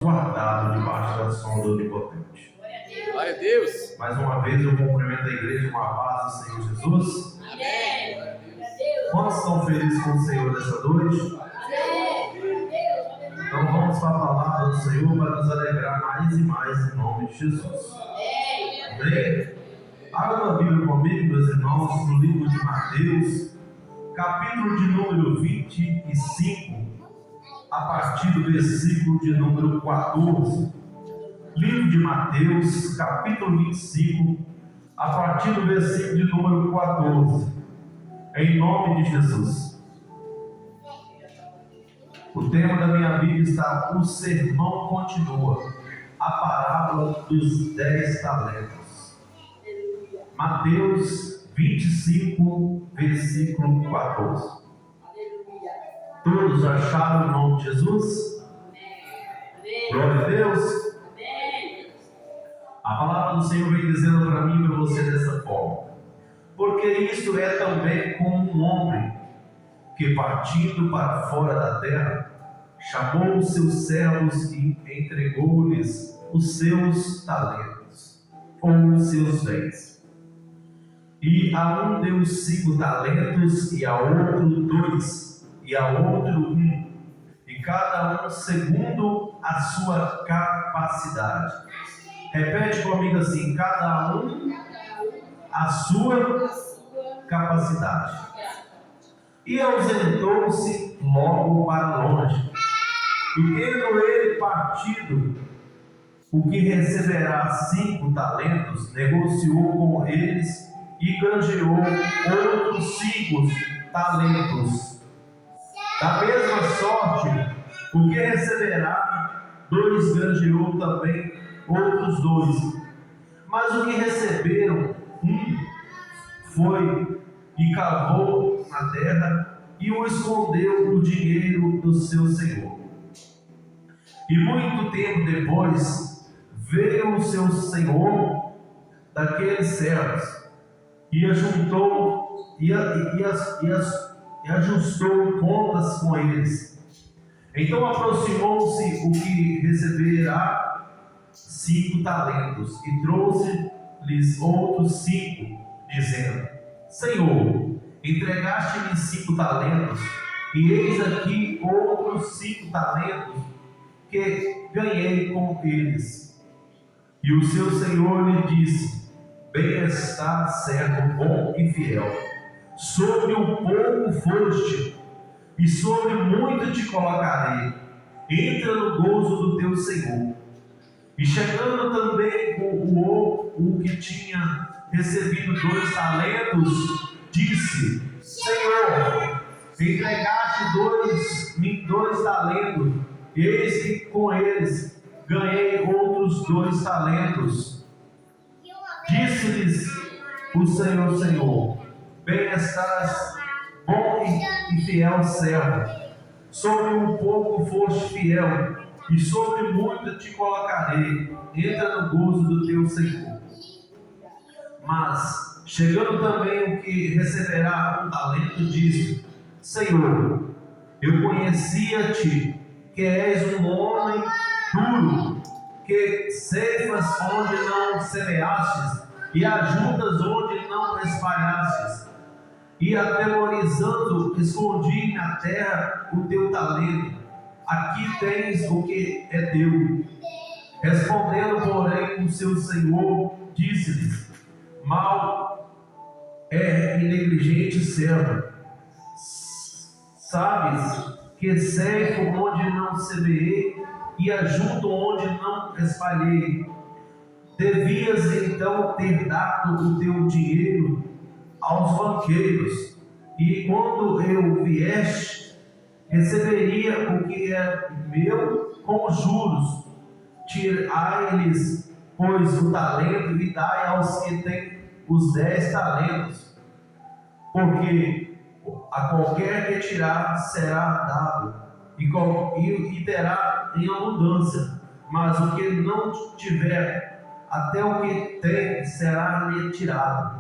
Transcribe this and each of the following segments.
guardado debaixo da sombra do Onipotente. Glória a Deus. Mais uma vez eu cumprimento a igreja com a paz do Senhor Jesus. Amém. Quantos estão felizes com o Senhor nessa noite? Então vamos para a palavra do Senhor para nos alegrar mais e mais em nome de Jesus. Amém? Abra uma Bíblia comigo, meus irmãos, no livro de Mateus, capítulo de número 25, a partir do versículo de número 14. Livro de Mateus, capítulo 25, a partir do versículo de número 14. Em nome de Jesus. O tema da minha Bíblia está: o sermão continua, a parábola dos 10 talentos. Mateus 25, versículo 14. Todos acharam o nome de Jesus? Glória a Deus. A palavra do Senhor vem dizendo para mim e para você dessa forma: porque isto é também como um homem que, partindo para fora da terra, chamou os seus servos e entregou-lhes os seus talentos, ou os seus bens. E a um deu 5 talentos, e a outro 2, e a outro 1, e cada um segundo a sua capacidade. Repete comigo assim: cada um a sua capacidade. E ausentou-se logo para longe. E tendo ele partido, o que receberá 5 talentos, negociou com eles e granjeou outros 5 talentos. Da mesma sorte, o que receberá 2, granjeou também outros 2. Mas o que receberam 1 foi e cavou na terra e o escondeu o dinheiro do seu senhor. E muito tempo depois veio o seu senhor daqueles servos e ajuntou e ajustou contas com eles. Então aproximou-se o que receberá 5 talentos e trouxe-lhes outros 5, dizendo: Senhor, entregaste-me 5 talentos, e eis aqui outros 5 talentos que ganhei com eles. E o seu senhor lhe disse: Bem está, servo bom e fiel. Sobre o pouco foste, e sobre muito te colocarei. Entra no gozo do teu senhor. E chegando também o que tinha recebido 2 talentos, disse: Senhor, entregaste 2 talentos, eis que com eles ganhei outros 2 talentos. Disse-lhes o Senhor: Bem estás, bom e fiel servo. Sobre um pouco foste fiel, e sobre muito te colocarei. Entra no gozo do teu Senhor. Mas, chegando também o que receberá 1 talento, disse: Senhor, eu conhecia-te, que és um homem duro, que ceifas onde não semeastes, e ajuntas onde não espalhastes. E atemorizando, escondi na terra o teu talento. Aqui tens o que é teu. Respondendo, porém, o seu senhor disse-lhes: Mal e negligente servo, sabes que ceifo onde não semeei e ajunto onde não espalhei. Devias então ter dado o teu dinheiro aos banqueiros, e quando eu vieste, receberia o que é meu com juros. Tirai-lhes, pois, o talento e dai aos que têm os 10 talentos, porque a qualquer que tirar será dado, e terá em abundância, mas o que não tiver, até o que tem será-lhe tirado.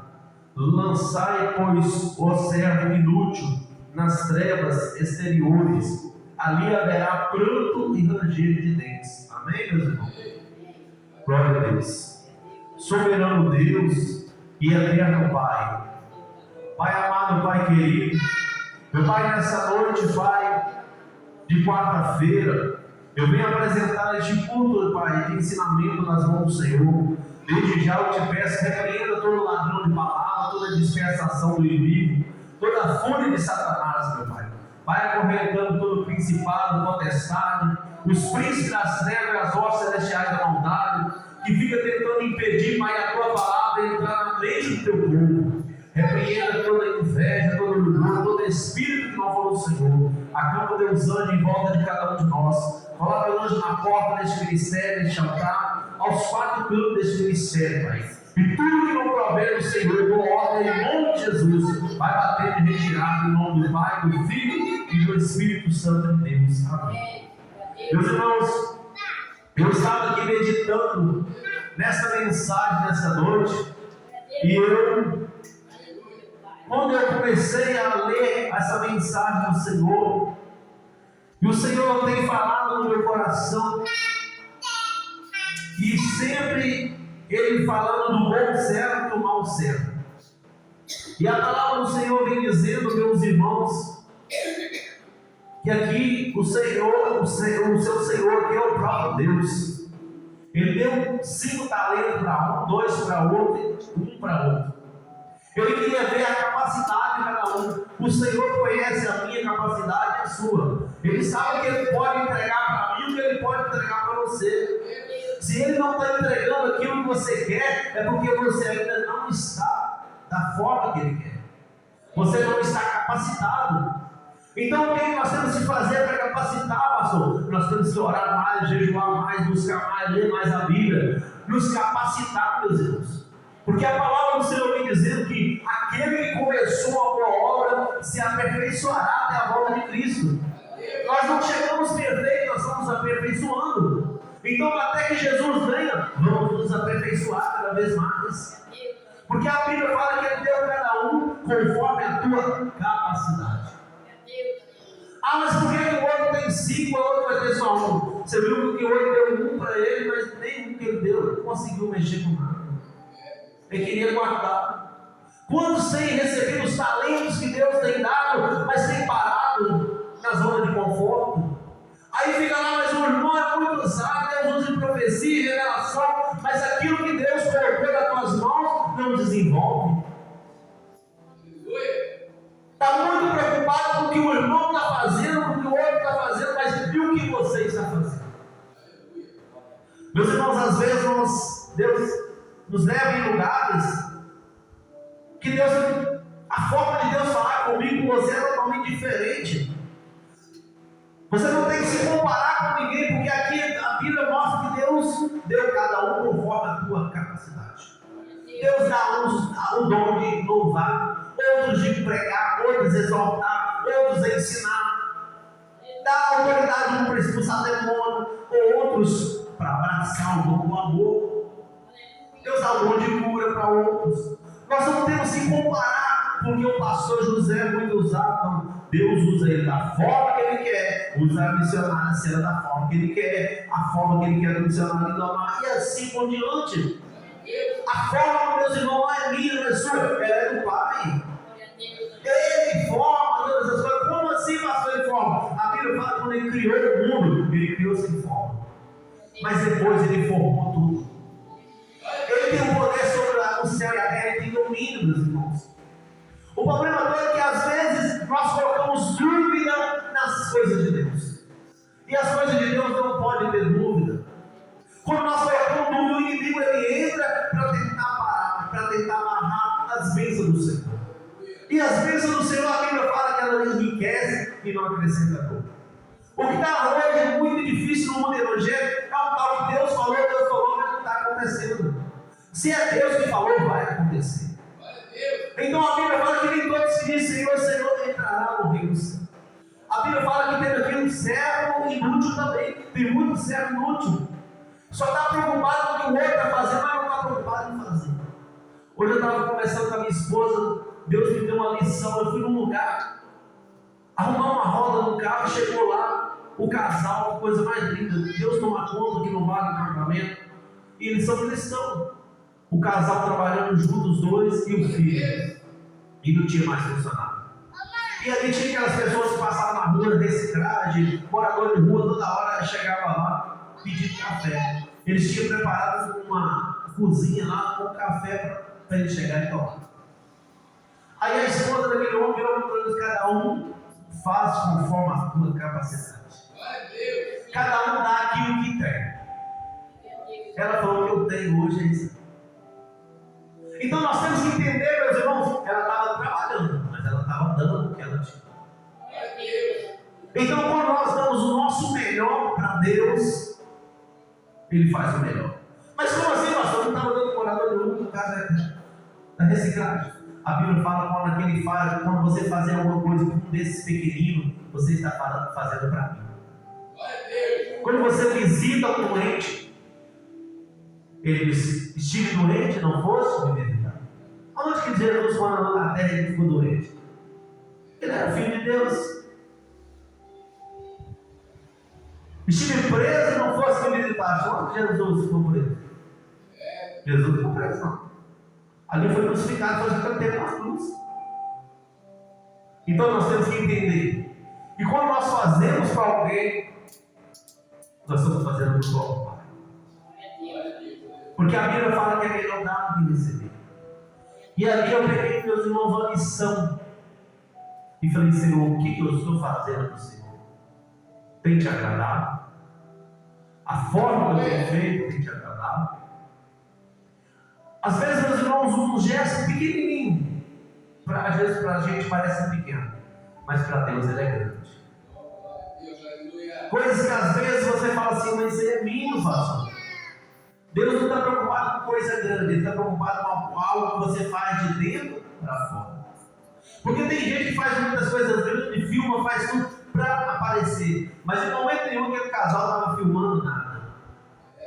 Lançai, pois, o servo inútil nas trevas exteriores, ali haverá pranto e ranger de dentes. Amém, meus irmãos? Glória a Deus. Soberano Deus e eterno Pai. Pai amado, Pai querido. Meu Pai, nessa noite, Pai, de quarta-feira, eu venho apresentar este culto, Pai, de ensinamento nas mãos do Senhor. Desde já eu te peço, repreenda todo ladrão de palavra, toda dispersação do inimigo, toda a fúria de Satanás, meu Pai. Vai acorrentando todo principado, potestade, os príncipes das trevas e as hostes celestiais da maldade, que fica tentando impedir, Pai, a tua palavra entrar na mente do teu povo. Repreenda toda inveja, todo orgulho, todo espírito que não for do Senhor. Acampa Deus anjo em volta de cada um de nós. Coloca o anjo na porta deste ministério, deste altar, aos 4 cantos deste ministério, Pai. E tudo que não prover do Senhor, eu dou ordem em nome de Jesus, vai bater de retirada em nome do Pai, do Filho e do Espírito Santo de Deus. Amém. Meus irmãos, eu estava aqui meditando nessa mensagem nessa noite, e quando eu comecei a ler essa mensagem do Senhor, e o Senhor tem falado no meu coração, e sempre Ele falando do bom servo e do mau servo. E a palavra do Senhor vem dizendo, meus irmãos, que aqui o Senhor, o seu Senhor, que é o próprio Deus, Ele deu 5 talentos para um, 2 para outro e 1 para outro. Ele queria ver a capacidade de cada um. O Senhor conhece a minha capacidade e a sua. Ele sabe o que Ele pode entregar para mim e o que Ele pode entregar para você. Se Ele não está entregando aquilo que você quer, é porque você ainda não está da forma que Ele quer. Você não está capacitado. Então, o que nós temos que fazer para capacitar, pastor? Nós temos que orar mais, jejuar mais, buscar mais, ler mais a Bíblia. Nos capacitar, meus irmãos. Porque a palavra do Senhor vem dizendo que aquele que começou a boa obra se aperfeiçoará até a volta de Cristo. Nós não chegamos perfeitos, nós estamos aperfeiçoando. Então, até que Jesus venha, vamos nos aperfeiçoar cada vez mais. Porque a Bíblia fala que Ele deu a cada um conforme a tua capacidade. Ah, mas por que o outro tem 5 e o outro vai ter só 1? Você viu que o outro deu 1 para ele, mas nem 1 que ele deu, não conseguiu mexer com nada. Ele queria guardar. Quantos têm recebido os talentos que Deus tem dado, mas têm parado na zona de conforto? Aí fica lá, mas o irmão é muito usado, Deus usa em profecia e revelação, mas aquilo que Deus colocou nas tuas mãos não desenvolve. Está muito preocupado com o que o irmão está fazendo, com o que o outro está fazendo, mas e o que você está fazendo? Meus irmãos, às vezes Deus nos leva em lugares que a forma de Deus falar comigo, com você é totalmente diferente. Você não tem que se comparar com ninguém, porque aqui a Bíblia mostra que Deus deu cada um conforme a tua capacidade. Deus dá uns o dom de louvar, outros de pregar, outros exortar, outros ensinar. Dá autoridade para expulsar demônio, ou outros para abraçar o dom do amor. Deus dá um dom de cura para outros. Nós não temos que comparar, porque o pastor José é muito usado. Não. Deus usa ele da forma que Ele quer, usa a missionária Cera da forma que Ele quer, a forma que Ele quer do missionário Idomar, e assim por diante. A forma, meus irmãos, não é minha, não é sua, ela é do Pai. Ele forma todas as coisas. Como assim, pastor, Ele forma? A Bíblia fala que quando Ele criou o mundo, Ele criou sem forma, mas depois Ele formou tudo. Ele tem o poder sobre o céu e a terra, Ele tem domínio, meus irmãos. O problema todo é que às vezes nós colocamos dúvida nas coisas de Deus. E as coisas de Deus não podem ter dúvida. Quando nós colocamos dúvida, o inimigo ele entra para tentar parar, para tentar amarrar as bênçãos do Senhor. E as bênçãos do Senhor, a Bíblia fala que ela enriquece e não acrescenta dor. O que está hoje muito difícil no mundo evangélico é um tal que Deus falou, mas não está acontecendo. Se é Deus que falou, vai acontecer. Então a Bíblia fala que nem todos que dizem Senhor, Senhor entrará no reino do céu. A Bíblia fala que tem aqui um servo inútil também. Tem muito servo inútil. Só está preocupado com o que o outro está fazendo, mas não está preocupado em fazer. Hoje eu estava conversando com a minha esposa, Deus me deu uma lição. Eu fui num lugar, arrumar uma roda no carro, chegou lá, o casal, que coisa mais linda. Deus toma conta que não vale o casamento. E eles são cristãos. O casal trabalhando juntos, os dois e o filho. E não tinha mais funcionário. E ali tinha aquelas pessoas que passavam na rua, reciclagem, morador de rua, toda hora chegava lá pedindo café. Eles tinham preparado uma cozinha lá com café para ele chegar e tomar. Aí a esposa daquele homem virou para cada um faz conforme a tua capacidade. Cada um dá aquilo que tem. Ela falou que eu tenho hoje é isso. Então nós temos que entender, meus irmãos, ela estava trabalhando, mas ela estava dando o que ela tinha. Então quando nós damos o nosso melhor para Deus, Ele faz o melhor. Mas como assim, pastor? Não estava dando morador de rua, no caso da reciclagem. A Bíblia fala quando você fazer alguma coisa com um desses pequeninos, você está fazendo para mim. Quando você visita um doente, ele disse: estive doente, não fosse me visitar. Onde que Jesus, quando andou na terra, ele ficou doente? Ele era filho de Deus. Estive preso, não fosse me visitar. Onde que Jesus ficou preso? Jesus ficou preso, não. Ali foi crucificado, foi tanto tempo na cruz. Então nós temos que entender. E quando nós fazemos para alguém, nós estamos fazendo para o Pai. Porque a Bíblia fala que é melhor dar do que receber. E ali eu peguei, meus irmãos, uma lição. E falei: Senhor, o que eu estou fazendo para o Senhor? Tem te agradado? A forma que eu tenho feito tem te agradado? Às vezes, meus irmãos, um gesto pequenininho, às vezes para a gente parece pequeno, mas para Deus ele é grande. Coisas que às vezes você fala assim: mas isso é mínimo, pastor. Deus não está preocupado com coisa grande, Ele está preocupado com algo que você faz de dentro para fora. Porque tem gente que faz muitas coisas grandes, filma, faz tudo para aparecer, mas em momento nenhum aquele casal estava filmando nada.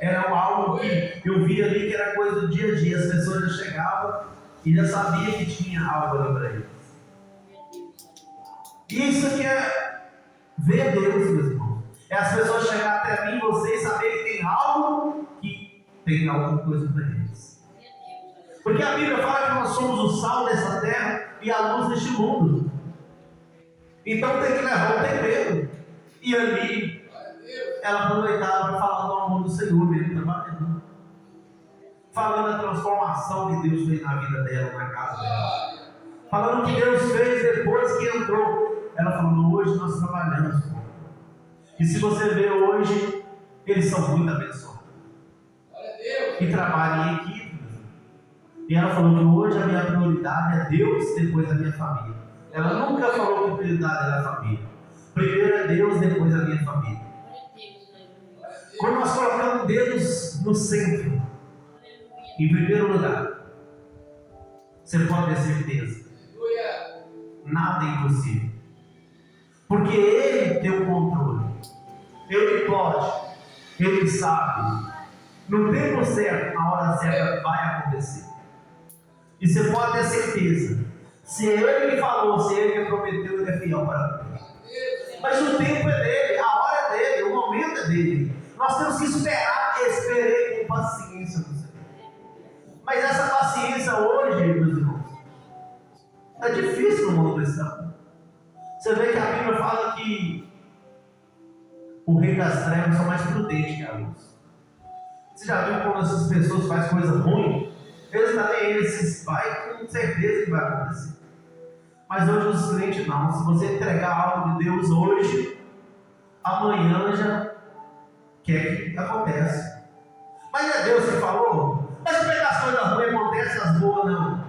Era algo que eu via ali que era coisa do dia a dia. As pessoas já chegavam e já sabiam que tinha algo ali para eles. Isso aqui é ver Deus, meus irmãos. É as pessoas chegarem até mim e vocês saberem que tem algo, que tem alguma coisa para eles. Porque a Bíblia fala que nós somos o sal dessa terra e a luz deste mundo. Então tem que levar o tempero. E ali ela aproveitava para falar do amor do Senhor mesmo, trabalhando. Falando da transformação que Deus fez na vida dela, na casa dela. Falando o que Deus fez depois que entrou. Ela falou: hoje nós trabalhamos. E se você vê hoje, eles são muito abençoados. E trabalham em equipe. E ela falou que hoje a minha prioridade é Deus, depois a minha família. Ela nunca falou que a prioridade era a família. Primeiro é Deus, depois a minha família. Quando nós colocamos Deus no centro, em primeiro lugar, você pode ter certeza, nada é impossível. Porque Ele tem o controle. Ele pode, Ele sabe. No tempo certo, na hora certa, vai acontecer. E você pode ter certeza, se Ele que falou, se Ele que prometeu, Ele é fiel para mim. Mas o tempo é dele, a hora é dele, o momento é dele. Nós temos que esperar, esperei com paciência no Senhor. Mas essa paciência hoje, meus irmãos, é difícil no mundo cristão. Você vê que a Bíblia fala que o rei das trevas são mais prudentes que a luz. Você já viu quando essas pessoas fazem coisa ruim? Eles também, eles vai com certeza que vai acontecer. Mas hoje os crentes não. Se você entregar algo de Deus hoje, amanhã já quer que aconteça. Mas não é Deus que falou? Mas como é que as coisas ruins acontecem, as boas não?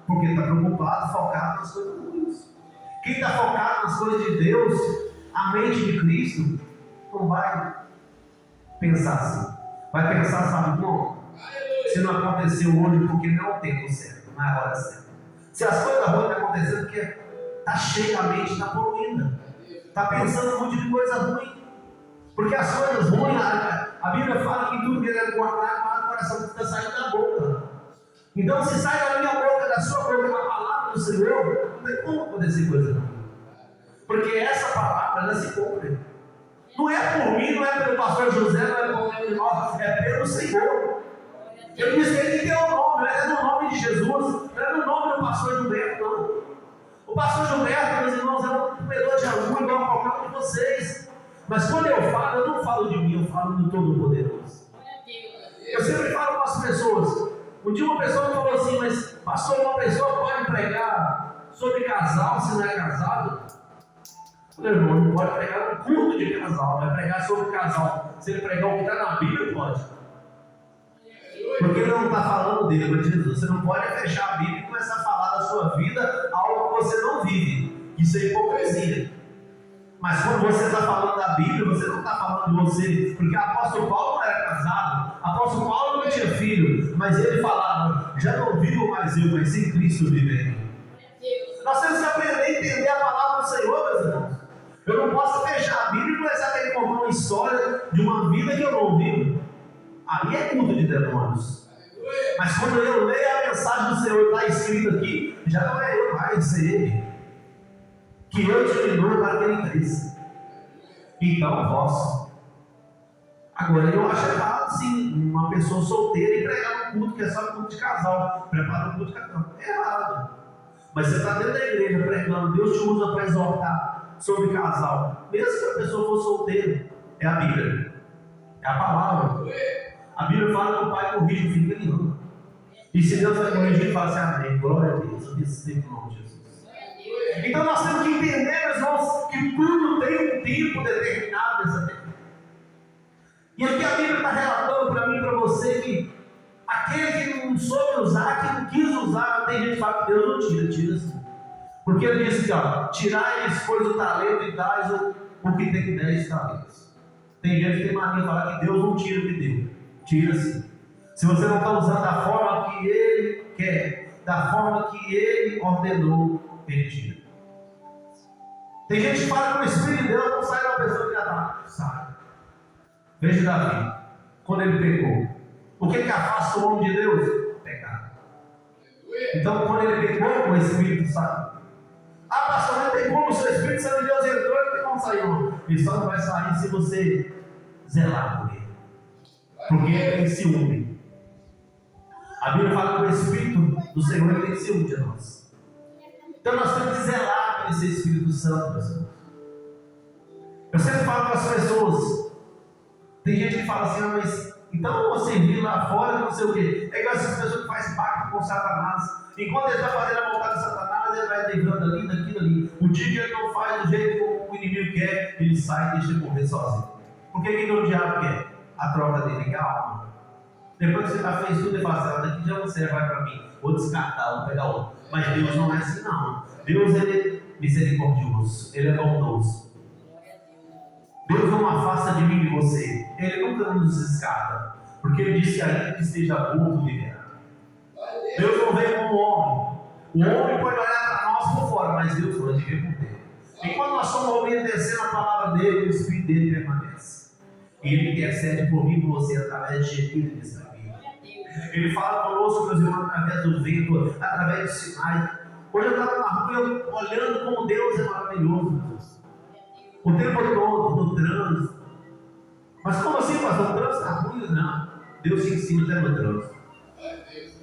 Porque está preocupado, focado nas coisas ruins. Quem está focado nas coisas de Deus, a mente de Cristo, não vai pensar assim. Vai pensar, sabe como? Se não aconteceu hoje, porque não é o tempo certo, não é a hora certa. Se as coisas ruins estão acontecendo, porque está cheia a mente, está poluída. Está pensando um monte de coisa ruim. Porque as coisas ruins, a Bíblia fala que tudo que ele guardar no coração está saindo da boca. Então, se sai da minha boca, da sua boca, uma palavra do Senhor, não tem como acontecer coisa ruim. Porque essa palavra, ela se cumpre. Não é por mim, não é pelo pastor José, não é por nenhum de nós, é pelo Senhor. Ele disse que ele tem o nome, não é no nome de Jesus, não é no nome do pastor Gilberto, não. O pastor Gilberto, meus irmãos, é um comedor de aluno igual a qualquer um de vocês. Mas quando eu não falo de mim, eu falo do Todo-Poderoso. Eu sempre falo com as pessoas. Um dia uma pessoa me falou assim, mas pastor, uma pessoa pode pregar sobre casal se não é casado? Meu irmão, não pode pregar no culto de casal, vai pregar sobre casal. Se ele pregar o que está na Bíblia, pode. Porque ele não está falando dele, mas de Jesus. Você não pode fechar a Bíblia e começar a falar da sua vida algo que você não vive. Isso é hipocrisia. Mas quando você está falando da Bíblia, você não está falando de você. Porque o apóstolo Paulo não era casado, o apóstolo Paulo não tinha filho, mas ele falava: já não vivo mais eu, mas sim Cristo vivendo. Nós temos que aprender a entender a palavra do Senhor, meus irmãos. Eu não posso fechar a Bíblia e começar a querer contar uma história de uma vida que eu não vivo. Ali é culto de demônios. Mas quando eu leio a mensagem do Senhor, está escrito aqui, já não é eu mais, é Ele. Que eu diminua para que Ele cresça. Então, vosso. Agora, eu acho errado, sim, uma pessoa solteira e pregar um culto que é só culto de casal. Prepara um culto de casal. É errado. Mas você está dentro da igreja pregando, Deus te usa para exortar sobre casal. Mesmo que a pessoa for solteira, é a Bíblia. É a palavra. A Bíblia fala que o pai corrige o filho que ele ama. E se Deus vai corrigir, ele fala assim: amém, glória a Deus, eu recebo o nome de Jesus. Então nós temos que entender, meus irmãos, que tudo tem um tempo determinado nessa terra. E aqui a Bíblia está relatando para mim e para você que aquele que não soube usar, que não quis usar, tem gente que fala que Deus não tira sim. Porque ele disse que, tirai-lhes, pois, o talento e dais o que tem 10 talentos. Tem gente que tem mania de falar que Deus não tira o que deu. Tira sim. Se você não está usando da forma que Ele quer, da forma que Ele ordenou, Ele tira. Tem gente que fala que o Espírito de Deus não sai da pessoa que já está. Sai. Veja Davi, quando ele pecou. O que afasta o homem de Deus? Pecado. Então, quando ele pecou, o Espírito sai. Pastor, não tem como o seu Espírito Santo de Deus entrou, ele tem como sair, não. Ele só não vai sair se você zelar por ele. Porque ele tem ciúme. A Bíblia fala que o Espírito do Senhor ele tem ciúme de nós. Então nós temos que zelar por esse Espírito Santo, meus irmãos. Eu sempre falo para as pessoas. Tem gente que fala assim: mas então você vir lá fora, não sei o quê. É igual essas pessoas que fazem pacto com Satanás. Enquanto ele está fazendo a vontade de Satanás, ele vai livrando ali, daquilo ali. O dia que ele não faz do jeito que o inimigo quer, ele sai e deixa ele morrer sozinho. Por que o diabo quer? A troca dele, que é a alma. Depois que você já fez tudo e fala assim: daqui já não serve mais para mim, vou descartar, vou pegar outro. Mas Deus não é assim, não. Deus ele é misericordioso, Ele é bondoso. Deus não afasta de mim e de você. Ele nunca nos descarta, porque Ele disse: ainda que esteja morto, viverá. Deus não vem como homem. O homem pode olhar para nós por fora, mas Deus pode ver por dentro. Enquanto nós estamos obedecendo a palavra dele, o Espírito dele permanece. Ele intercede por mim e por você através de gemidos e estraguinhos. Ele fala conosco, meus irmãos, através do vento, através dos sinais. Hoje eu estava na rua olhando como Deus é maravilhoso, Deus. O tempo todo, no trânsito. Mas como assim, pastor? O trânsito está ruim? Não. Deus te ensina até no trânsito.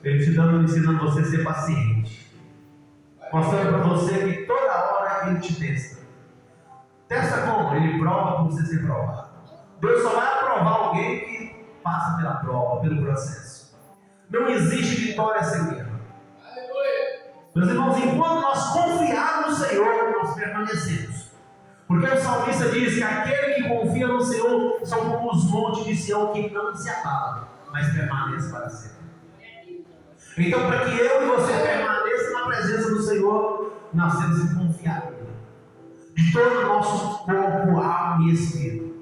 Ele te ensinando você a ser paciente. Mostrando para você que toda hora Ele te testa. Testa como? Ele prova para você ser provado. Deus só vai aprovar alguém que passa pela prova, pelo processo. Não existe vitória sem guerra. Meus irmãos, enquanto nós confiarmos no Senhor, nós permanecemos. Porque o salmista diz que aquele que confia no Senhor são como os montes de Sião que não se abalam, mas permanecem para sempre. Então, para que eu e você permaneça na presença do Senhor, nós temos que confiar nele. De todo o nosso corpo, alma e espírito.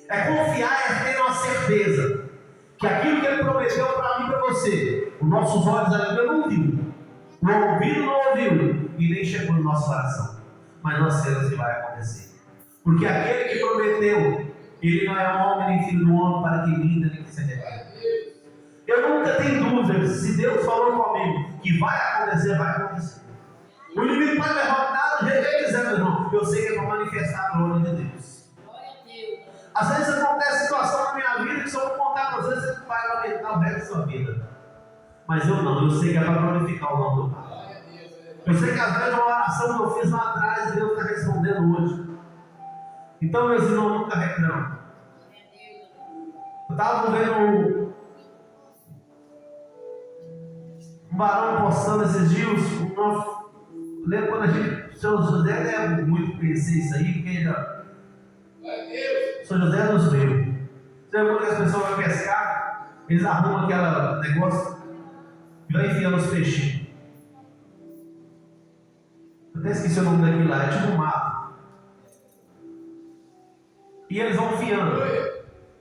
É confiar, é ter uma certeza que aquilo que Ele prometeu para mim e para você, os nossos olhos ainda não viu, o ouvido não ouviu e nem chegou no nosso coração. Mas nós sabemos que vai acontecer. Porque aquele que prometeu, Ele não é homem nem filho do homem para que minta nem que se arrependa. Eu nunca tenho dúvidas, se Deus falou comigo que vai acontecer, vai acontecer. O inimigo pode levantar do jeito que ele quiser, meu irmão. Eu sei que é para manifestar a glória de Deus. Às vezes acontece situação na minha vida que se eu vou contar para vocês, você vai lamentar o resto da sua vida. Mas eu não, eu sei que é para glorificar o nome do Pai. Eu sei que às vezes uma oração que eu fiz lá atrás, Deus está respondendo hoje. Então, meus irmãos, nunca reclamam. Eu estava vendo um varão postando esses dias. Lembra quando o Sr. José deve muito conhecer isso aí, porque ele o Sr. José nos veio. Você lembra quando as pessoas vão pescar, eles arrumam aquele negócio e vai enfiando os peixinhos. Eu até esqueci o nome daquilo lá, é tipo um mato. E eles vão enfiando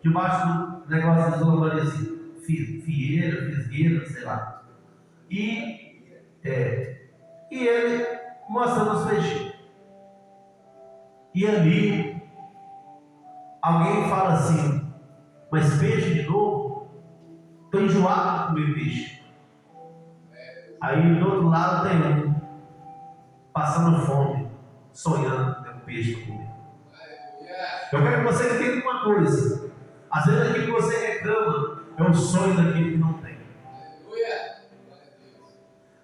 debaixo do negócio de isolamento, fieira, fisgueira, sei lá. E ele mostrando os peixinhos. E ali, alguém fala assim: mas peixe de novo? Estou enjoado de comer peixe. Aí do outro lado tem um passando fome, sonhando com peixe para comer. Eu quero que você entenda uma coisa: às vezes aquilo que você reclama é um sonho daquilo que não tem.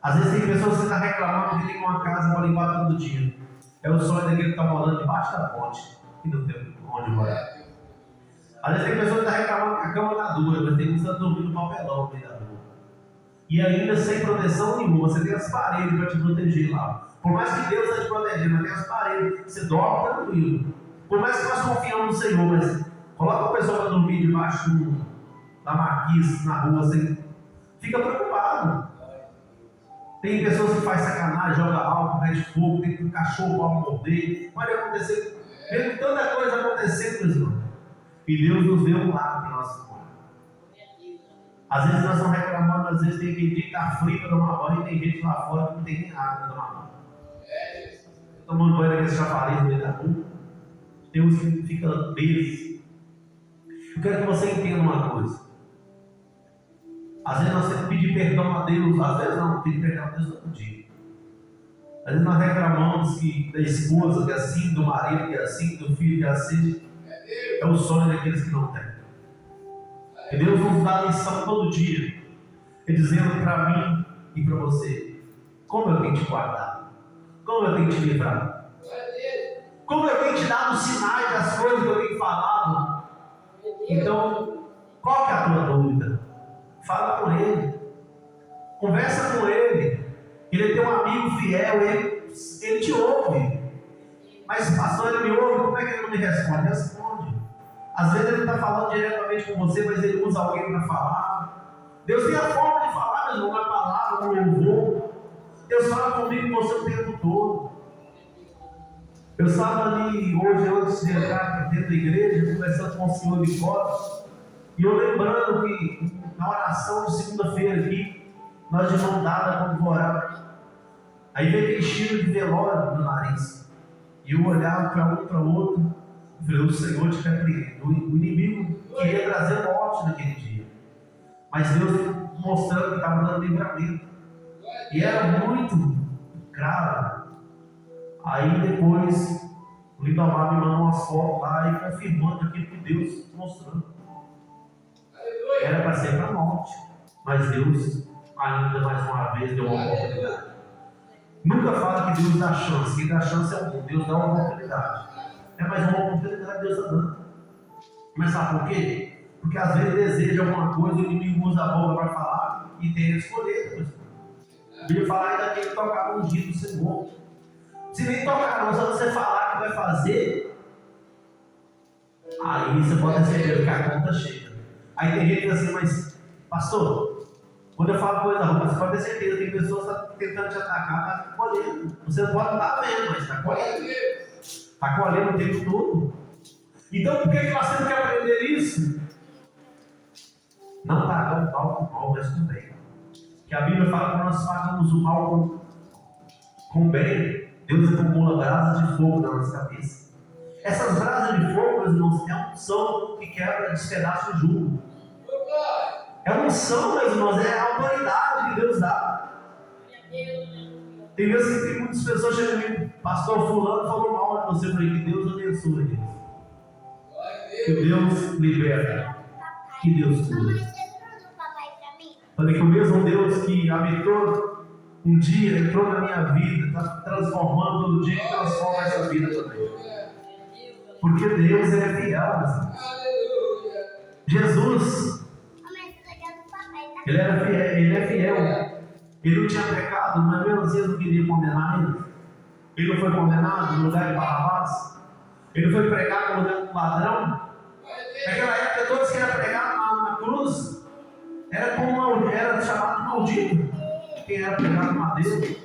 Às vezes tem pessoas que estão reclamando que tem uma casa para limpar todo dia. É o sonho daquele que está morando debaixo da ponte e não tem onde morar. Às vezes tem pessoas que estão reclamando que a cama está dura, mas tem que estar dormindo no papelão no meio da rua. E ainda sem proteção nenhuma, você tem as paredes para te proteger lá. Por mais que Deus está te protegendo, mas tem as paredes, você dorme tranquilo. Por mais que nós confiamos no Senhor, mas coloca a pessoa para dormir debaixo da marquise, na rua, você fica preocupado. Tem pessoas que fazem sacanagem, jogam álcool, mete fogo, tem um cachorro para morder. Pode acontecer, vendo tanta coisa acontecendo, meus irmãos. E Deus nos deu um lado para nós. Às vezes nós estamos reclamando, às vezes tem gente que está frio para tomar banho, e tem gente lá fora que não tem nem água para tomar banho. Tomando banho naquele chafariz no meio da rua. Tem uns que ficam meses. Eu quero que você entenda uma coisa. Às vezes nós temos que pedir perdão a Deus, às vezes não, pedir perdão a Deus todo dia. Às vezes nós reclamamos da esposa que é assim, do marido que é assim, do filho que é assim. É o sonho daqueles que não têm. E Deus nos dá a lição todo dia, dizendo para mim e para você: como eu tenho te guardado, como eu tenho te livrado, como eu tenho te dado os sinais das coisas que eu tenho falado. Então, qual que é a tua dúvida? Fala com Ele, conversa com Ele. Ele tem um amigo fiel, ele te ouve. Mas pastor, ele me ouve, como é que ele não me responde? Responde. Às vezes ele está falando diretamente com você, mas ele usa alguém para falar. Deus tem a forma de falar, meu irmão, na palavra, no louvor. Deus fala comigo e você o tempo todo. Eu estava ali hoje, antes de entrar dentro da igreja, conversando com o senhor de fora, e eu lembrando que na oração de segunda-feira aqui, nós de mão dada vamos orar. Aí veio aquele cheiro de velório no nariz. E eu olhava para um para o outro, e falei: o Senhor te repreende. O inimigo queria trazer morte naquele dia. Mas Deus mostrando que estava dando livramento. E era muito grave. Aí depois o Lindomar me mandou umas fotos lá e confirmando aquilo que Deus mostrando. Era para ser para a morte. Mas Deus ainda mais uma vez deu uma oportunidade. Nunca fala que Deus dá chance. Quem dá chance é o mundo. Deus dá uma oportunidade. É mais uma oportunidade que Deus está dando. Mas sabe por quê? Porque às vezes deseja alguma coisa, o inimigo usa a boca para falar e tem que escolher. A Bíblia fala ainda que ele tocava um dia do Senhor. Se nem tocar não, só você falar que vai fazer, aí você pode ter certeza que a conta chega. Aí tem gente que diz assim: mas pastor, quando eu falo coisa ruim, você pode ter certeza que tem pessoas que estão tentando te atacar, está colhendo. Você não pode estar vendo, mas está colhendo. Está colhendo o tempo todo. Então por que nós temos que aprender isso? Não pagar o mal com o mal, mas com o bem. Que a Bíblia fala que nós pagamos o mal com o bem, Deus acumula brasas de fogo na nossa cabeça. Essas brasas de fogo, meus irmãos, é a unção que quebra, despedaça o jugo. É a unção, meus irmãos, é a autoridade que Deus dá. Tem vezes que tem muitas pessoas chegando em mim: pastor fulano falou mal de você. Eu falei: que Deus abençoe eles. que Deus liberta, que Deus cura. Falei que o mesmo Deus que habitou um dia, entrou na minha vida, está transformando todo dia e transforma essa vida também. Porque Deus é fiel. Jesus, ele é fiel. Ele não tinha pecado, mas mesmo assim ele não queria condenar ele. Ele não foi condenado no lugar de Barrabás. Ele não foi pregado no lugar de um ladrão. Naquela época, todos que eram pregados na cruz era chamado de maldito. Quem era pregado no madeiro.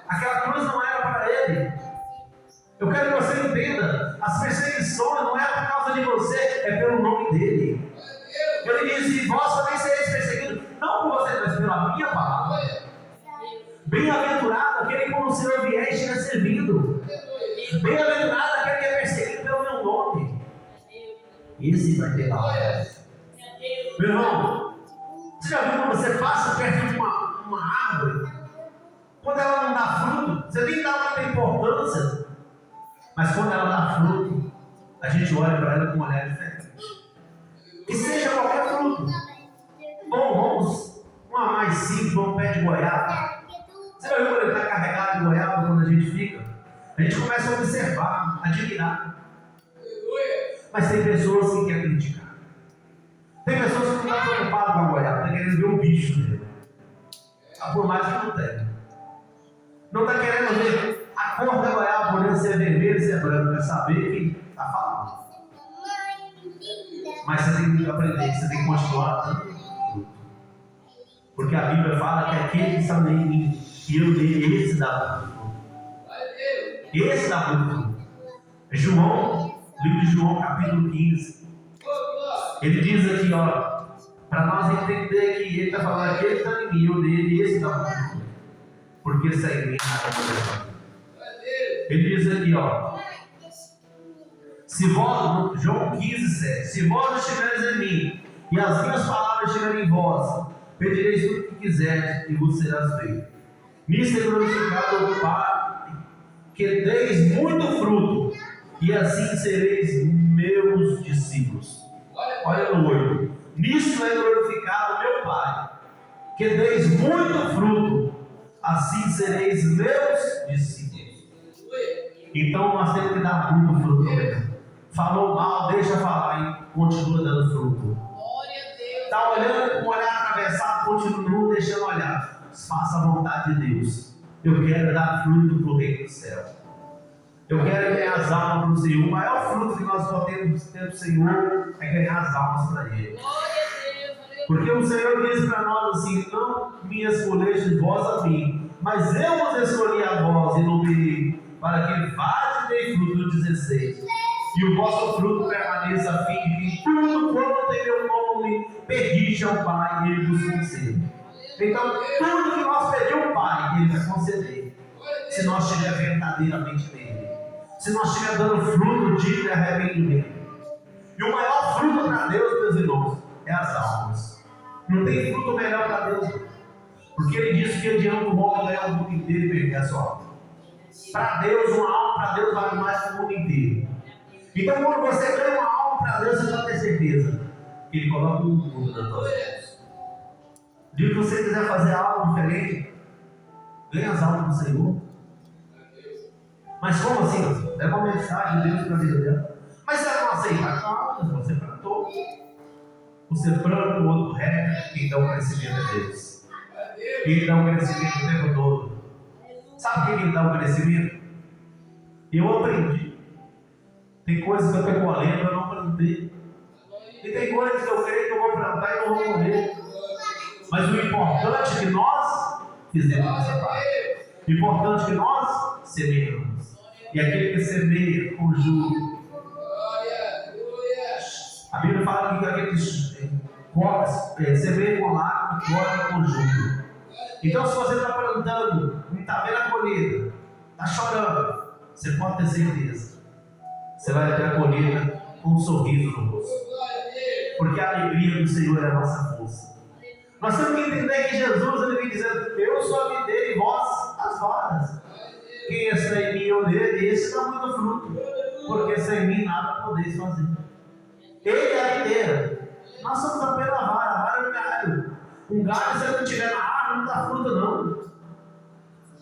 Aquela cruz não era para ele. Eu quero que você entenda: as perseguições não é por causa de você, é pelo nome dele. Ele diz: e vós também sereis perseguidos, não por você, mas pela minha palavra. Bem-aventurado aquele que quando o Senhor vier estiver servindo. Bem-aventurado aquele que é perseguido pelo meu nome. Esse vai ter lá. Meu irmão, você já viu quando você passa perto de uma árvore? Quando ela não dá fruto, você nem dá muita importância. Mas quando ela dá fruto, a gente olha para ela com um olhar diferente. Que seja qualquer fruto. Bom, vamos uma mais simples, um pé de goiaba. Você já viu quando ele está carregado de goiaba, quando a gente fica? A gente começa a observar, admirar. Mas tem pessoas que querem criticar. Tem pessoas que não estão preocupadas com a goiaba, estão querendo ver o bicho dele. Por mais que não tenha. Não está querendo ver a cor da goiaba, podendo ser vermelha e ser branca, quer saber quem está falando. Mas você tem que aprender, você tem que continuar dando fruto. Porque a Bíblia fala que aquele que está em mim, e eu dele, esse dá muito fruto. Esse dá muito fruto. João, livro de João, capítulo 15. Ele diz aqui, ó, para nós entender que ele está falando aquele que está em mim, eu dele, esse dá muito fruto. Porque sem mim nada pode fazer. Ele diz aqui, ó. Se vós, João 15, 7, se vós estiveres em mim, e as minhas palavras estiverem em vós, pedireis tudo o que quiseres, e vos serás feito. Nisso é glorificado o Pai, que deis muito fruto, e assim sereis meus discípulos. Olha no 8. Nisso é glorificado meu Pai, que deis muito fruto, assim sereis meus discípulos. Então nós temos que dar muito fruto mesmo. Falou mal, deixa falar e continua dando fruto. Está olhando com o olhar atravessado, continua deixando olhar. Faça a vontade de Deus. Eu quero dar fruto para o reino do céu. Eu quero ganhar as almas para o Senhor. O maior fruto que nós podemos ter do Senhor é ganhar as almas para Ele. Porque o Senhor diz para nós assim: não me escolheste vós a mim, mas eu vos escolhi a vós e nomeei, para que vade e dei fruto. 16. E o vosso fruto permaneça, a fim de que tudo quanto tem meu nome pediste ao Pai, e Ele vos concede. Então, tudo que nós pedimos ao Pai, Ele vai conceder. Se nós estivermos verdadeiramente nele. Se nós estivermos dando fruto digno e arrependimento. E o maior fruto para Deus, meus irmãos, é as almas. Não tem fruto melhor para Deus. Porque Ele disse que adianta o homem ganhar o mundo inteiro e perder a sua alma. Para Deus, uma alma para Deus vale mais que o mundo inteiro. Então, quando você ganha uma alma para Deus, você pode ter certeza que Ele coloca um mundo nas suas mãos. Se você quiser fazer algo diferente, ganha as almas do Senhor. Mas como assim? É uma mensagem de Deus para a vida dela. Mas se ela não aceitar, calma, você plantou. Você planta, o outro rega, quem dá o crescimento é Deus. Quem dá o crescimento o tempo todo. Sabe quem dá o crescimento? Eu aprendi. Tem coisas que eu estou colhendo, eu não plantei. E tem coisas que eu creio que eu vou plantar e não vou colher. Mas o importante é que nós fizemos essa parte. O importante é que nós semeamos. E aquele que semeia com júbilo. A Bíblia fala que aquele que semeia com lágrimas, colhe com júbilo. Então, se você está plantando, não está vendo a colheita, está chorando, você pode ter certeza. Você vai ter a colheita com um sorriso no rosto. Porque a alegria do Senhor é a nossa força. Nós temos que entender que Jesus, Ele vem dizendo: eu sou a videira e vós as varas. Quem está em mim ou nele, esse dá muito fruto. Porque sem mim nada podeis fazer. Ele é a videira. Nós somos apenas a vara é o galho. Um galho, se ele não estiver na árvore, não dá fruta não.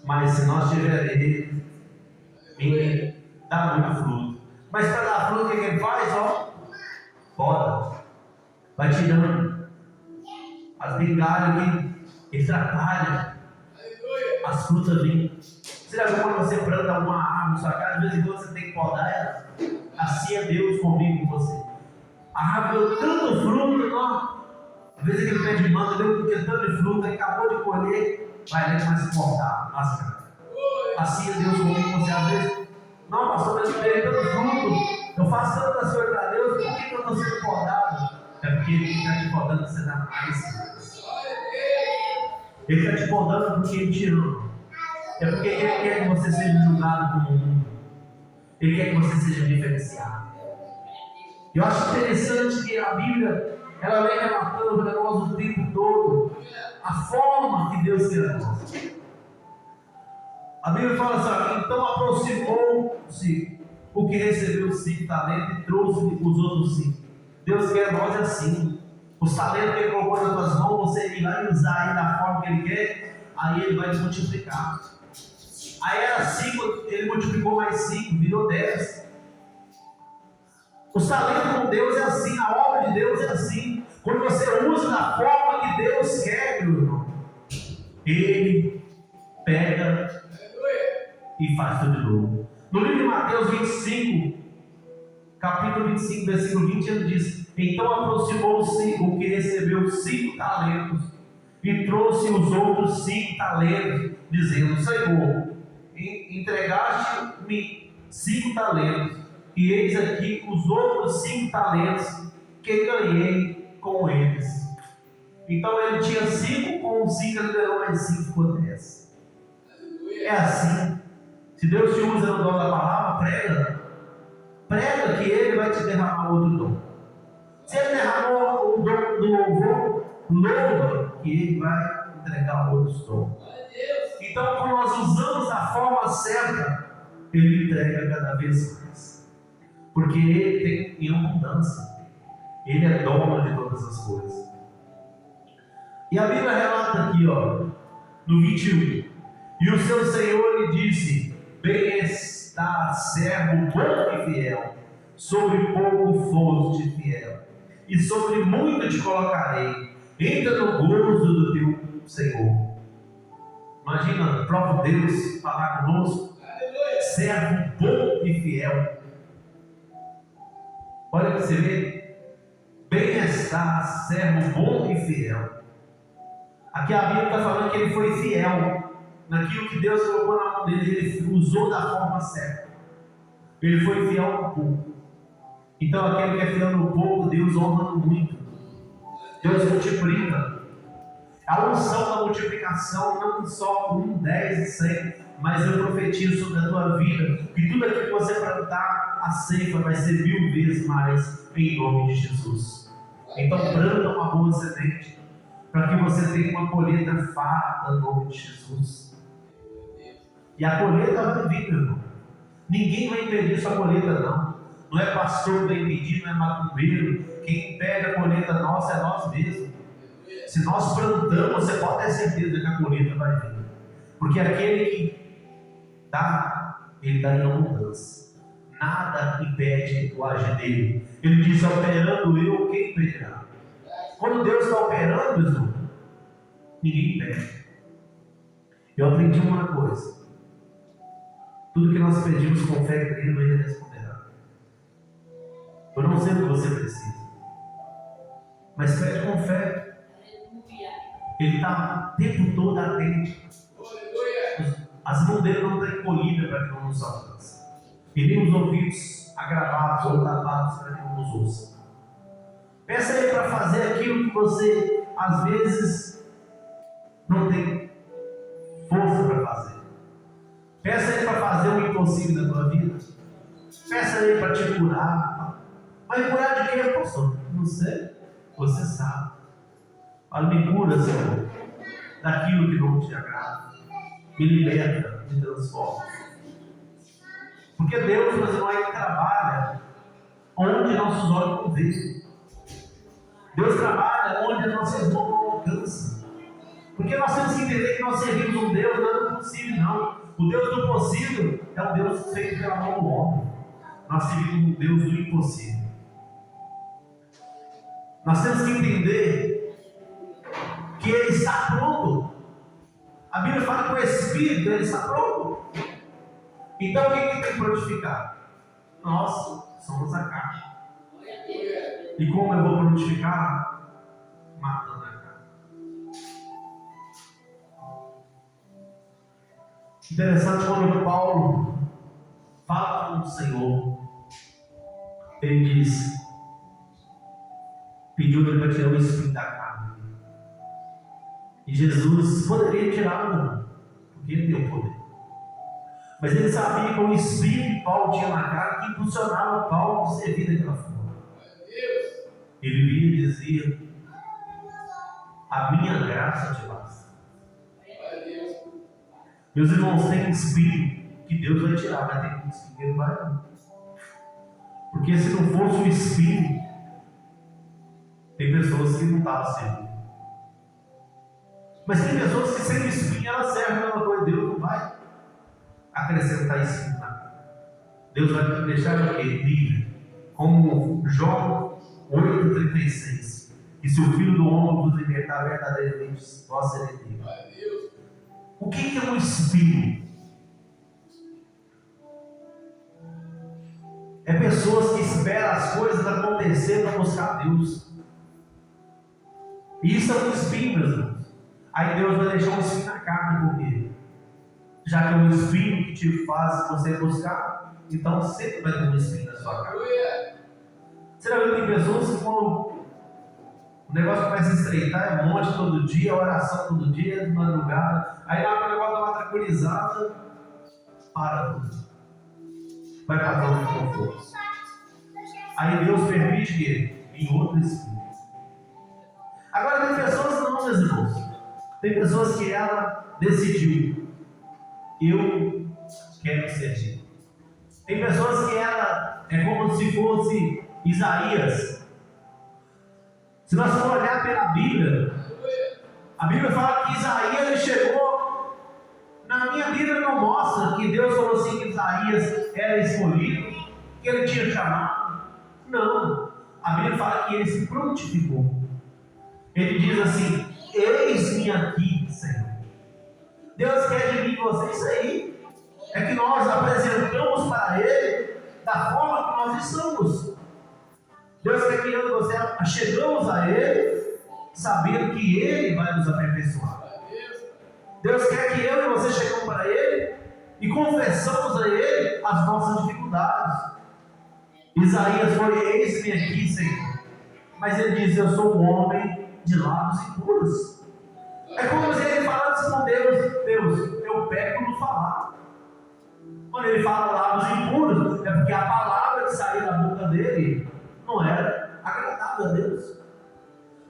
Mas se nós tivermos ele dá muito fruto. Mas para dar fruto, o que ele faz? Ó, poda. Vai tirando. As bengalhas aqui, ele atrapalha. As frutas vêm. Você já viu quando você planta uma árvore na sua casa, de vez em quando você tem que podar ela? Assim é Deus comigo com você. A árvore deu tanto fruto, ó. Às vezes aquele pé de manga deu tanto de fruto, acabou de colher, vai ali mais cortar as caras. Assim é Deus comigo com você. Às vezes, não, pastor, mas eu tenho tanto fruto, eu faço tantas coisas para Deus, por que eu estou sendo podado? É porque Ele está te podando para você dar mais. Ele está te podando porque Ele te ama. É porque Ele quer que você seja julgado como um mundo. Ele quer que você seja diferenciado. Eu acho interessante que a Bíblia, ela vem relatando para nós o tempo todo a forma que Deus quer nós. A Bíblia fala assim: então aproximou-se o que recebeu os 5 talentos e trouxe os outros 5. Deus quer nós assim. Os talentos que Ele colocou nas tuas mãos, você vai usar aí da forma que Ele quer, aí Ele vai te multiplicar. Aí era 5, Ele multiplicou mais 5, virou 10. Os talentos com Deus é assim, a obra de Deus é assim. Quando você usa da forma que Deus quer, meu irmão, Ele pega e faz tudo de novo. No livro de Mateus 25, capítulo 25, versículo 20, ele diz: então aproximou-se o que recebeu 5 talentos e trouxe os outros 5 talentos, dizendo: Senhor, entregaste-me 5 talentos, e eis aqui os outros 5 talentos que ganhei com eles. Então ele tinha 5, com 5 ele ganhou mais 5, ficou 10. É assim. Se Deus te usa no dom da palavra, prega que Ele vai te derramar outro dom. Se Ele derramou o dom do louvor, louva que Ele vai entregar outros dons. Então, quando nós usamos da forma certa, Ele entrega cada vez mais. Porque Ele tem em abundância. Ele é dono de todas as coisas. E a Bíblia relata aqui, ó, no 21. E o seu Senhor lhe disse: bem está, servo bom e fiel, sobre pouco foste fiel, e sobre muito te colocarei, entra no gozo do teu Senhor. Imagina o próprio Deus falar conosco: servo bom e fiel. Olha que você vê: bem está, servo bom e fiel. Aqui a Bíblia está falando que ele foi fiel naquilo que Deus colocou na mão dele, ele usou da forma certa. Ele foi fiel no pouco. Então aquele que é fiel no pouco, Deus honra no muito. Deus multiplica. A unção da multiplicação, não só 1, 10 e 100, mas eu profetizo sobre a tua vida, que tudo aquilo que você plantar, a ceifa vai ser 1000 vezes mais, em nome de Jesus. Então planta uma boa semente, para que você tenha uma colheita farta, em nome de Jesus. E a colheita vai vir, meu irmão. Ninguém vai impedir sua colheita, não. Não é pastor que vai impedir, não é macumbeiro. Quem impede a colheita nossa é nós mesmos. Se nós plantamos, você pode ter certeza que a colheita vai vir. Porque aquele que dá, ele dá em abundância. Nada impede o agir dele. Ele diz: operando eu, quem impedirá? Quando Deus está operando, meu irmão, ninguém impede. Eu aprendi uma coisa: tudo que nós pedimos com fé e crendo, Ele responderá. Eu não sei o que você precisa, mas pede com fé. Ele está o tempo todo atento. As mãos dele não estão encolhidas para que não nos alcance, e nem os ouvidos agravados ou tapados para que não nos ouça. Peça a Ele para fazer aquilo que você às vezes não tem força para fazer. Peça a Ele para fazer o impossível na tua vida. Peça a Ele para te curar. Mas curar de quê, pastor? Não sei. Você sabe. Fala: me cura, Senhor, daquilo que não te agrada. Me liberta, me transforma. Porque Deus, mas não é que trabalha onde nossos olhos não veem. Deus trabalha onde as nossas mãos não alcançam. Porque nós temos que entender que nós servimos um Deus não é impossível, não. O Deus do possível é um Deus feito pela mão do homem. Nós servimos um Deus do impossível. Nós temos que entender que Ele está pronto. A Bíblia fala que o Espírito Ele está pronto. Então o que tem que prontificar? Nós somos a carne. E como eu vou prontificar? Matando a carne. Interessante quando Paulo fala com o Senhor, ele diz, pediu ele para tirar o espinho da carne. E Jesus poderia tirá-lo, porque ele tem o poder. Mas ele sabia que o espinho que Paulo tinha na carne que impulsionava Paulo a servir daquela forma. Ele via e dizia: a minha graça te basta. Meus irmãos, tem um espinho que Deus vai tirar, mas tem um espinho que Ele vai não. Porque se não fosse o espinho, tem pessoas que não estavam servindo. Mas tem pessoas que sem espinho elas servem a mesma coisa. Deus não vai acrescentar espinho nada. Deus vai deixar o quê? Livre. Como Jó 8,36. E se o Filho do Homem vos libertar verdadeiramente, vós sereis livres. O que é um espinho? É pessoas que esperam as coisas acontecer para buscar Deus. E isso é um espinho, meus irmãos. Aí Deus vai deixar um espinho na carne, por quê? Já que é um espinho que te faz você buscar, então sempre vai ter um espinho na sua carne. Você já viu que tem pessoas que quando o negócio começa a estreitar, é monte todo dia, oração todo dia, de madrugada, aí na hora que o negócio dá uma tranquilizada, para tudo. Vai para a zona de conforto. Aí Deus permite que em outro espinho. Agora tem pessoas não, meus irmãos. Tem pessoas que ela decidiu, eu quero servir. Tem pessoas que ela é como se fosse Isaías. Se nós for olhar pela Bíblia, a Bíblia fala que Isaías ele chegou. Na minha Bíblia não mostra que Deus falou assim que Isaías era escolhido, que ele tinha chamado. Não. A Bíblia fala que ele se prontificou. Ele diz assim: eis-me aqui, Senhor. Deus quer de mim e você isso aí. É que nós apresentamos para Ele da forma que nós estamos. Deus quer que eu e você chegamos a Ele, sabendo que Ele vai nos aperfeiçoar. Deus quer que eu e você cheguemos para Ele e confessamos a Ele as nossas dificuldades. Isaías foi: eis-me aqui, Senhor. Mas ele diz: eu sou um homem de lábios impuros. É como se ele falasse com Deus: Deus, eu peco no falar. Quando ele fala lábios impuros, é porque a palavra que saía da boca dele não era agradável a Deus.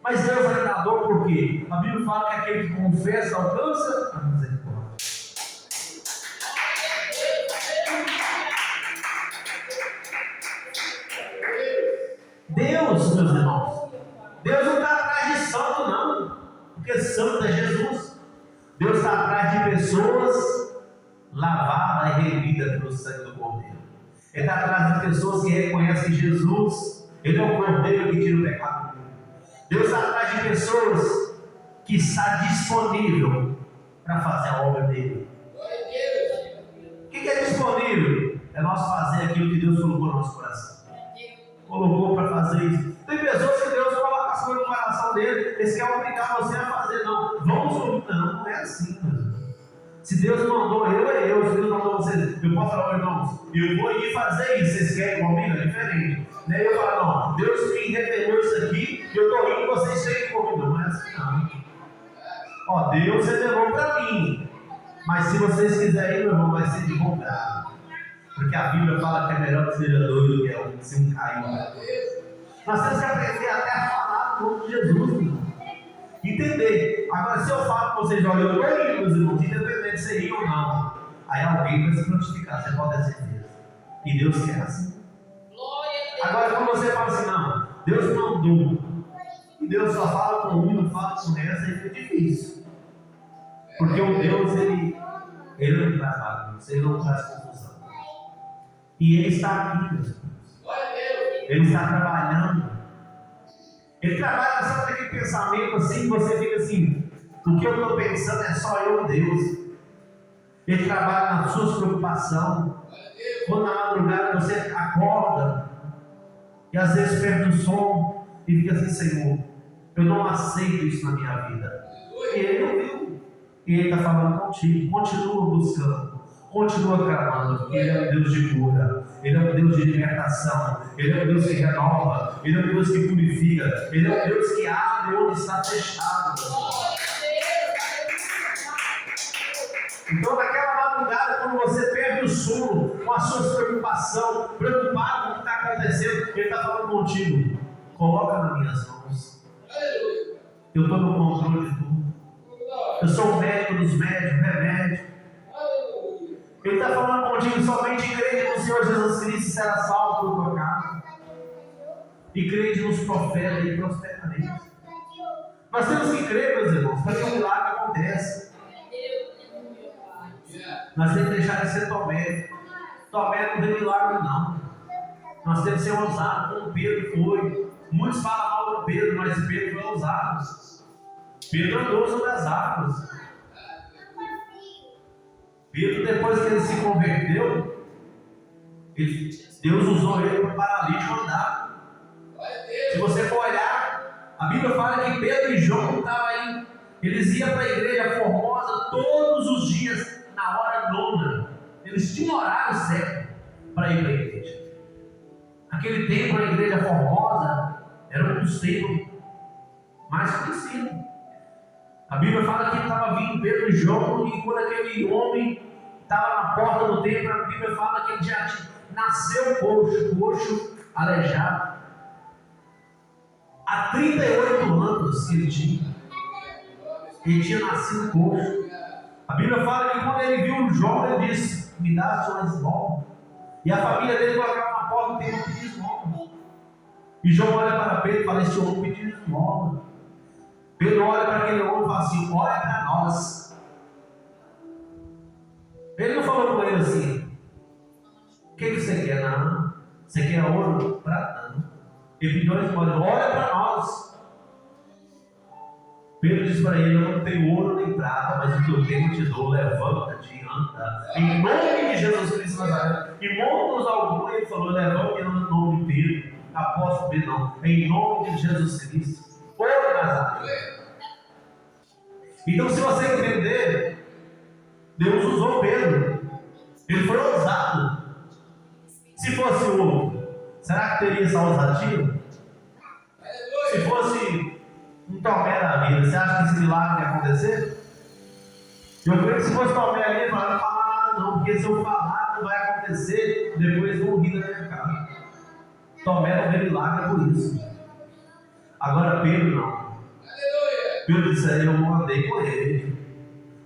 Mas Deus é agradador por quê? A Bíblia fala que aquele que confessa alcança a misericórdia. Deus, meus irmãos, Deus não está atrás de santo, não, porque santo é Jesus. Deus está atrás de pessoas lavadas e remidas pelo sangue do Cordeiro. Ele está atrás de pessoas que reconhecem que Jesus, Ele é o Cordeiro que tira o pecado do mundo. Deus está atrás de pessoas que está disponível para fazer a obra dele. O que é disponível? É nós fazer aquilo que Deus colocou no nosso coração. Colocou para fazer isso. Tem pessoas que Deus coloca as coisas no coração dele, eles querem obrigar você a fazer. Não, vamos ouvir. Não é assim, meu Deus. Se Deus mandou eu, é eu. Se Deus mandou vocês, eu posso falar, irmãos, eu vou ir fazer isso. Vocês querem comigo? É diferente. Né? Eu falo, não, Deus me revelou isso aqui, eu estou indo, vocês têm comigo. Não é assim, não. Ó, Deus revelou para mim. Mas se vocês quiserem, meu irmão, vai ser de vontade. Porque a Bíblia fala que é melhor que seja doido que é um, se um caiu. Nós temos que aprender até a falar do nome de Jesus, irmão. Entender. Agora, se eu falo com vocês, olha, eu estou indo, meus irmãos, independente de ser ir ou não, aí alguém vai se prontificar, você pode ter certeza. E Deus quer assim. Agora, quando você fala assim, não, Deus mandou, e Deus só fala com um, não fala com o resto, aí fica difícil. Porque o Deus, ele não traz bagunça, ele não traz confusão. E ele está aqui, meus irmãos. Ele está trabalhando. Ele trabalha só naquele pensamento assim, que você fica assim, o que eu estou pensando é só eu e Deus. Ele trabalha nas suas preocupações. Quando na madrugada você acorda, e às vezes perde o sono, e fica assim, Senhor, eu não aceito isso na minha vida. E ele ouviu. E ele está falando contigo. Continua buscando. Continua clamando, porque Ele é um Deus de cura, Ele é um Deus de libertação, Ele é um Deus que renova, Ele é um Deus que purifica, Ele é um Deus que abre onde está fechado. Então, naquela madrugada, quando você perde o sono com as suas preocupações, preocupado com o que está acontecendo, Ele está falando contigo: coloca nas minhas mãos. Eu estou no controle de tudo. Eu sou o médico dos médicos, remédio. Ele está falando contigo: somente crede no Senhor Jesus Cristo será salvo por tua casa. E crede nos profetas e prosperarei. Nós temos que crer, meus irmãos, para que o milagre aconteça. Nós temos que deixar de ser Tomé. Tomé não tem milagre, não. Nós temos que ser ousados, como Pedro foi. Muitos falam mal do Pedro, mas Pedro foi ousado. Pedro andou sobre as águas. Pedro, depois que ele se converteu, Deus usou ele para o paralítico andar. Se você for olhar, a Bíblia fala que Pedro e João estavam aí. Eles iam para a igreja Formosa todos os dias, na hora nona. Eles tinham horário certo para ir para a igreja. Aquele tempo, a igreja Formosa era um dos templos mais conhecidos. A Bíblia fala que estava vindo Pedro e João, e quando aquele homem estava na porta do templo, a Bíblia fala que ele já nasceu coxo, aleijado. Há 38 anos que ele tinha nascido coxo. A Bíblia fala que quando ele viu o João, ele disse: me dá as suas esmolas. E a família dele colocava na porta do templo e pedia esmola. E João olha para Pedro e fala: este homem pediu esmola. Pedro olha para aquele homem e fala assim: olha para nós. Ele não falou com ele assim: o que você quer? Não. Você quer ouro? Prata? Não. Ele pediu a esmola: olha para nós. Pedro disse para ele: eu não tenho ouro nem prata, mas o que eu tenho te dou. Levanta-te e anda, em nome de Jesus Cristo de Nazaré. E monta-nos algum. Ele falou: levanta-te no nome de Pedro. Apóstolo Pedro, não, em nome de Jesus Cristo. Nazaré. Então, se você entender, Deus usou Pedro. Ele foi ousado. Se fosse o outro, será que teria essa ousadia? Se fosse um Tomé da vida, você acha que esse milagre ia acontecer? Eu creio que se fosse Tomé ali, ele falava: não fala nada não, porque se eu falar não vai acontecer, depois vão rir da minha cara. Tomé não vê milagre por isso. Agora Pedro não. Pedro disse: eu andei com ele.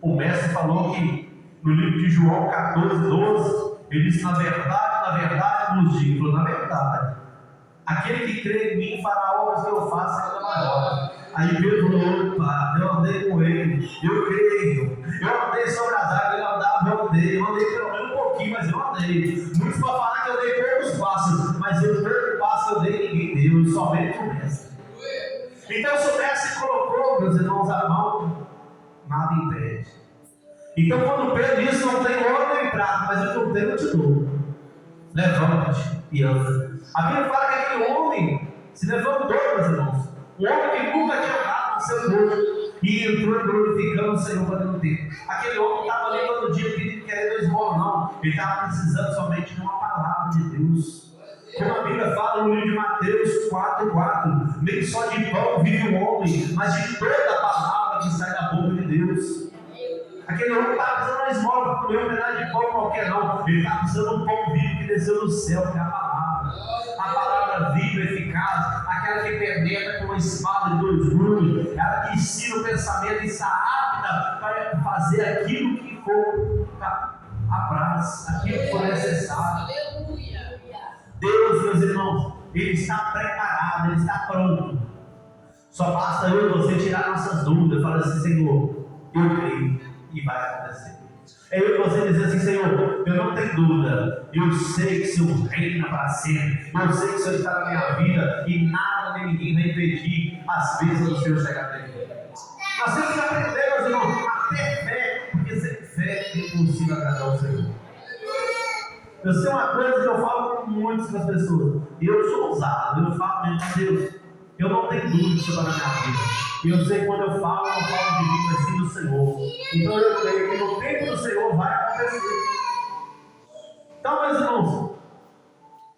O mestre falou que no livro de João 14, 12, ele disse: na verdade nos digo. Falou: na verdade, aquele que crê em mim fará obras que eu faço ainda maior. Aí Pedro falou: opa, eu andei com ele, eu creio, eu andei sobre as águas, eu andei pelo menos um pouquinho, mas eu andei. Muitos vão falar que eu dei poucos passos, mas eu poucos passos eu dei, ninguém deu, somente o mestre. Então, se o mestre colocou, meus irmãos, a mão, nada impede. Então, quando Pedro disse: não tem ouro nem prata, mas eu não tenho, eu te dou. Levanta-te e anda. A Bíblia fala que aquele homem se levantou, meus irmãos. Um homem que nunca tinha andado no seu corpo e entrou glorificando o Senhor para o tempo. Aquele homem estava ali todo dia querendo esmola, não. Ele estava precisando somente de uma palavra de Deus. Como a Bíblia fala no livro de Mateus 4:4, nem só de pão vive o homem, mas de toda a palavra que sai da boca de Deus. Aquele homem não estava precisando de uma esmola para comer um pedaço de pão qualquer, não. Ele estava precisando de um pão vivo que desceu do céu, que é a palavra. A palavra viva, eficaz, aquela que penetra com uma espada de 2 gumes, ela que ensina o pensamento e está apta para fazer aquilo que for apraz, aquilo que for necessário. Deus, meus irmãos, Ele está preparado, Ele está pronto. Só basta eu e você tirar nossas dúvidas, falar assim: Senhor, eu creio e vai acontecer. É eu e você dizer assim: Senhor, eu não tenho dúvida, eu sei que o Senhor reina para sempre, eu sei que o Senhor está na minha vida e nada nem ninguém vai impedir as bênçãos do Senhor chegar até mim. Nós temos que aprender, meus irmãos, a ter fé, porque sem fé é impossível agradar ao Senhor. Eu sei uma coisa que eu falo com muitas das pessoas, e eu sou ousado, eu falo mesmo: Deus, eu não tenho dúvida sobre a minha vida. E eu sei que quando eu falo de mim, mas sim do Senhor. Então eu creio que no tempo do Senhor vai acontecer. Então, meus irmãos,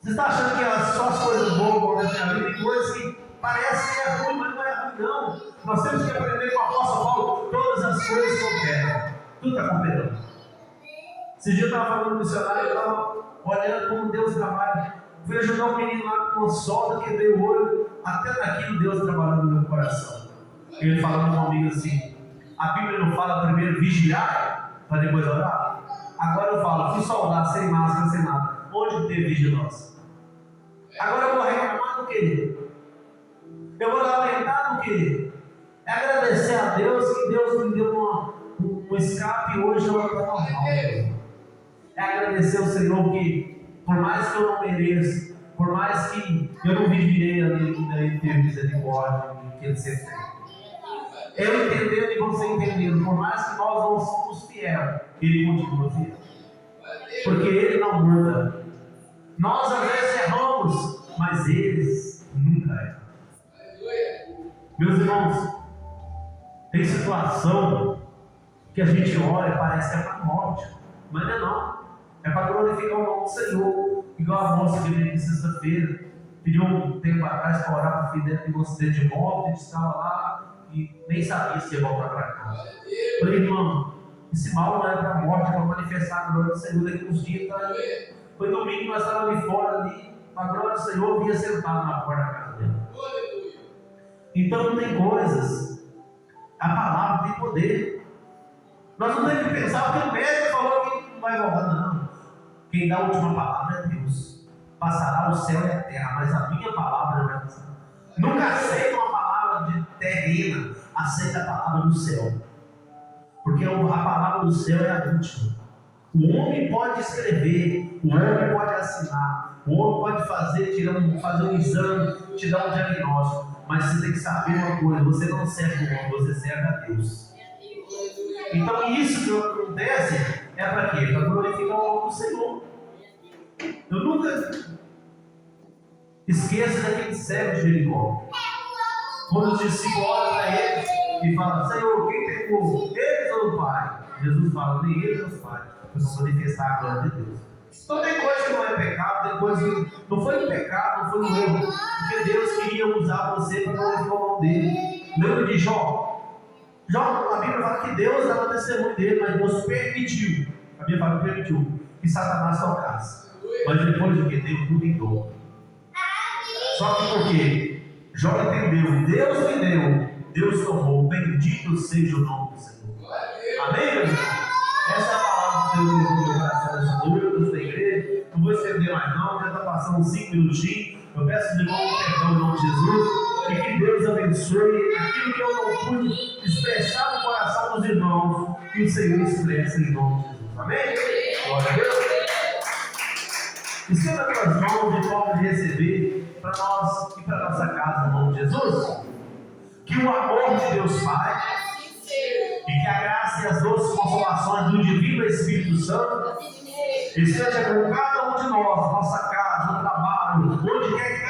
você está achando que só as coisas boas vão acontecer na vida? Tem coisas que parecem que é ruim, mas não é ruim, não. Nós temos que aprender com o apóstolo Paulo: todas as coisas cooperam. Tudo está cooperando. Esse dia eu estava falando com o missionário, eu estava olhando como Deus trabalha. Fui ajudar um menino lá com uma solda, quebrei o olho. Até naquilo Deus trabalhando no meu coração. Ele falando comigo assim: a Bíblia não fala primeiro vigiar para depois orar? Agora eu falo: fui soldar sem máscara, sem nada. Onde teve vigilância? Agora eu vou reclamar do quê? Eu vou lamentar do quê? É agradecer a Deus que Deus me deu um escape e hoje eu estou normal. É agradecer ao Senhor que, por mais que eu não mereça, por mais que eu não vivirei ali, Ele teve misericórdia que Ele sempre tem. Eu entendendo e você entendendo, por mais que nós não somos fiéis, Ele continua fiel. Porque Ele não muda. Nós às vezes erramos, mas eles nunca erram. Meus irmãos, tem situação que a gente olha e parece que é para a morte, mas não é não. É para glorificar o nome do Senhor. Igual a moça que veio aqui sexta-feira, pediu um tempo atrás para orar para o filho dela que um acidente de moto, a gente estava lá e nem sabia se ia voltar para casa. Falei: irmão, esse mal não é para a morte, é para manifestar a glória do Senhor daqui uns dias. Tá aí. Foi domingo, nós estávamos ali fora, ali, a glória do Senhor vinha sentado na porta da casa dele. Então tem coisas, a palavra tem poder. Nós não temos que pensar, porque o médico falou que não vai voltar, não. Quem dá a última palavra é Deus. Passará o céu e a terra, mas a minha palavra não vai passar. Nunca aceita uma palavra de terrena, aceita a palavra do céu. Porque a palavra do céu é a última. O homem pode escrever, o homem pode assinar, o homem pode fazer um exame, te dar um diagnóstico. Mas você tem que saber uma coisa: você não serve o homem, você serve a Deus. Então isso que acontece é para quê? Para glorificar o nome do Senhor. Eu nunca esqueço daquele cego de Jericó. Quando os discípulos olham para ele e falam: Senhor, quem pecou? Eles ou o Pai? Jesus fala: nem eles ou o Pai. Eu vou manifestar a glória de Deus. Então tem coisa que não é pecado, tem coisa que não foi um pecado, não foi um erro, porque Deus queria usar você para glorificar o nome dele. Lembra de Jó? Jó, a Bíblia fala que Deus dava testemunho dele, mas Deus permitiu. A Bíblia fala que permitiu que Satanás tocasse. Mas depois de que deu tudo em dobro. Só que porque Jó entendeu, Deus me deu, Deus tomou, bendito seja o nome do Senhor. Amém, meu irmão? Essa é a palavra que Deus levou no meu coração nessa noite, da igreja. Não vou estender mais não, já está passando uns 5 minutinhos. Eu peço de novo perdão em nome de Jesus. E que Deus abençoe aquilo que eu não pude expressar no coração dos irmãos, que o Senhor expressa em nome de Jesus. Amém? Glória a Deus. Estenda as mãos de forma de receber para nós e para nossa casa em nome de Jesus. Que o amor de Deus Pai e que a graça e as doces consolações do Divino Espírito Santo esteja com cada um de nós, nossa casa, no trabalho, onde quer que